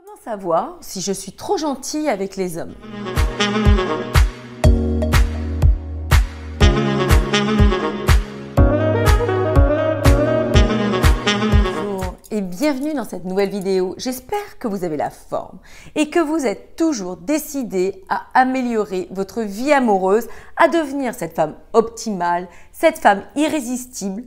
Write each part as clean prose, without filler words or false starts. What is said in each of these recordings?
Comment savoir si je suis trop gentille avec les hommes? Bonjour et bienvenue dans cette nouvelle vidéo. J'espère que vous avez la forme et que vous êtes toujours décidé à améliorer votre vie amoureuse, à devenir cette femme optimale, cette femme irrésistible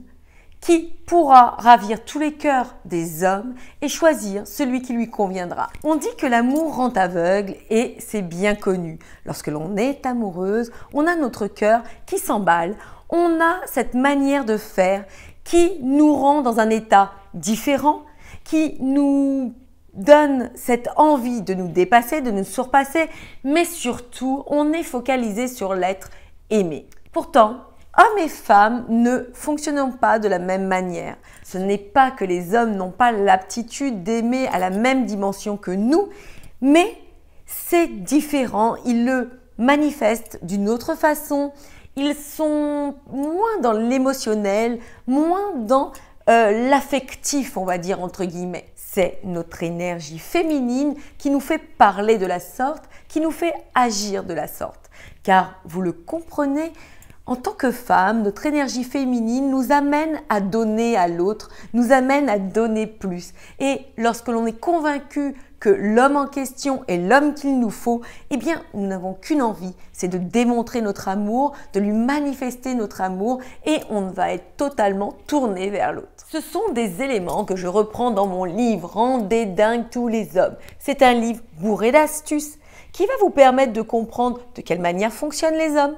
qui pourra ravir tous les cœurs des hommes et choisir celui qui lui conviendra. On dit que l'amour rend aveugle et c'est bien connu. Lorsque l'on est amoureuse, on a notre cœur qui s'emballe, on a cette manière de faire qui nous rend dans un état différent, qui nous donne cette envie de nous dépasser, de nous surpasser, mais surtout, on est focalisé sur l'être aimé. Pourtant, hommes et femmes ne fonctionnent pas de la même manière. Ce n'est pas que les hommes n'ont pas l'aptitude d'aimer à la même dimension que nous, mais c'est différent. Ils le manifestent d'une autre façon. Ils sont moins dans l'émotionnel, moins dans l'affectif, on va dire entre guillemets. C'est notre énergie féminine qui nous fait parler de la sorte, qui nous fait agir de la sorte. Car vous le comprenez, en tant que femme, notre énergie féminine nous amène à donner à l'autre, nous amène à donner plus. Et lorsque l'on est convaincu que l'homme en question est l'homme qu'il nous faut, eh bien, nous n'avons qu'une envie, c'est de démontrer notre amour, de lui manifester notre amour et on va être totalement tourné vers l'autre. Ce sont des éléments que je reprends dans mon livre « Rendez dingue tous les hommes ». C'est un livre bourré d'astuces qui va vous permettre de comprendre de quelle manière fonctionnent les hommes.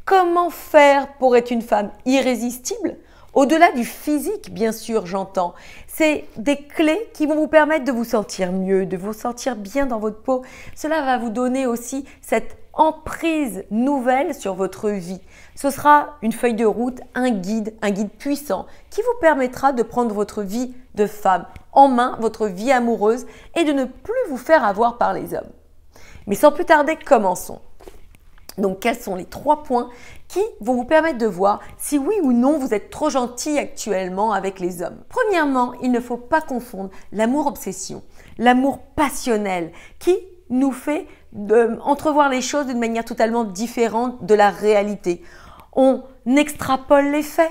Comment faire pour être une femme irrésistible? Au-delà du physique, bien sûr, j'entends. C'est des clés qui vont vous permettre de vous sentir mieux, de vous sentir bien dans votre peau. Cela va vous donner aussi cette emprise nouvelle sur votre vie. Ce sera une feuille de route, un guide puissant qui vous permettra de prendre votre vie de femme en main, votre vie amoureuse et de ne plus vous faire avoir par les hommes. Mais sans plus tarder, commençons. Donc, quels sont les 3 points qui vont vous permettre de voir si oui ou non vous êtes trop gentil actuellement avec les hommes? Premièrement, il ne faut pas confondre l'amour-obsession, l'amour passionnel qui nous fait entrevoir les choses d'une manière totalement différente de la réalité. On extrapole les faits.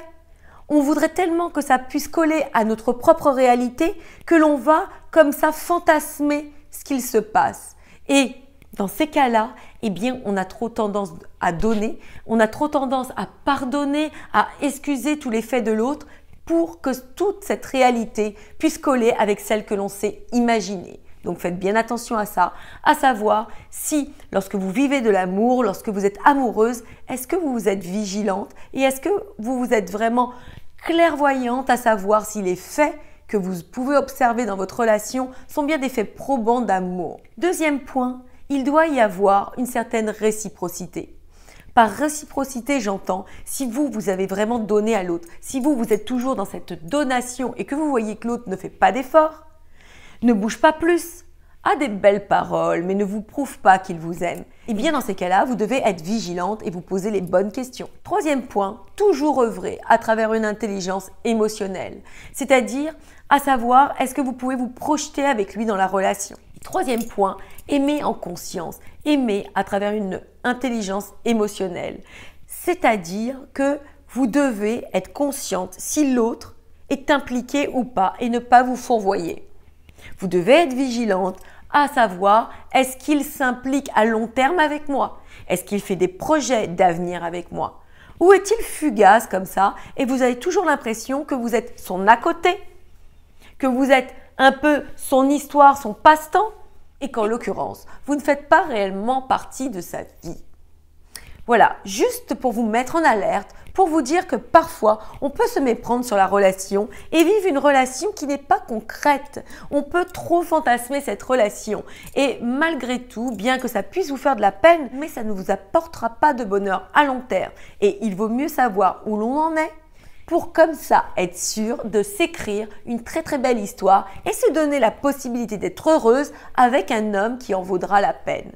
On voudrait tellement que ça puisse coller à notre propre réalité que l'on va comme ça fantasmer ce qu'il se passe. Et dans ces cas-là, eh bien, on a trop tendance à donner, on a trop tendance à pardonner, à excuser tous les faits de l'autre pour que toute cette réalité puisse coller avec celle que l'on s'est imaginée. Donc, faites bien attention à ça, à savoir si, lorsque vous vivez de l'amour, lorsque vous êtes amoureuse, est-ce que vous êtes vigilante et est-ce que vous êtes vraiment clairvoyante à savoir si les faits que vous pouvez observer dans votre relation sont bien des faits probants d'amour. Deuxième point, il doit y avoir une certaine réciprocité. Par réciprocité, j'entends, si vous avez vraiment donné à l'autre, si vous êtes toujours dans cette donation et que vous voyez que l'autre ne fait pas d'effort, ne bouge pas plus, a des belles paroles, mais ne vous prouve pas qu'il vous aime, et bien dans ces cas-là, vous devez être vigilante et vous poser les bonnes questions. Troisième point, toujours œuvrer à travers une intelligence émotionnelle, c'est-à-dire à savoir est-ce que vous pouvez vous projeter avec lui dans la relation. Troisième point, aimer en conscience, aimer à travers une intelligence émotionnelle. C'est-à-dire que vous devez être consciente si l'autre est impliqué ou pas et ne pas vous fourvoyer. Vous devez être vigilante à savoir est-ce qu'il s'implique à long terme avec moi? Est-ce qu'il fait des projets d'avenir avec moi? Ou est-il fugace comme ça et vous avez toujours l'impression que vous êtes son à côté? Que vous êtes un peu son histoire, son passe-temps, et qu'en l'occurrence, vous ne faites pas réellement partie de sa vie. Voilà, juste pour vous mettre en alerte, pour vous dire que parfois, on peut se méprendre sur la relation et vivre une relation qui n'est pas concrète. On peut trop fantasmer cette relation et malgré tout, bien que ça puisse vous faire de la peine, mais ça ne vous apportera pas de bonheur à long terme. Et il vaut mieux savoir où l'on en est pour comme ça être sûr de s'écrire une très très belle histoire et se donner la possibilité d'être heureuse avec un homme qui en vaudra la peine.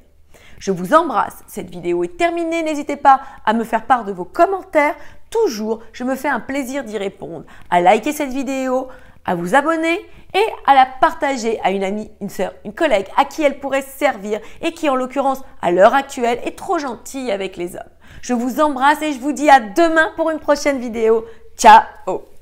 Je vous embrasse, cette vidéo est terminée, n'hésitez pas à me faire part de vos commentaires, toujours je me fais un plaisir d'y répondre, à liker cette vidéo, à vous abonner et à la partager à une amie, une sœur, une collègue à qui elle pourrait servir et qui en l'occurrence à l'heure actuelle est trop gentille avec les hommes. Je vous embrasse et je vous dis à demain pour une prochaine vidéo. Ciao!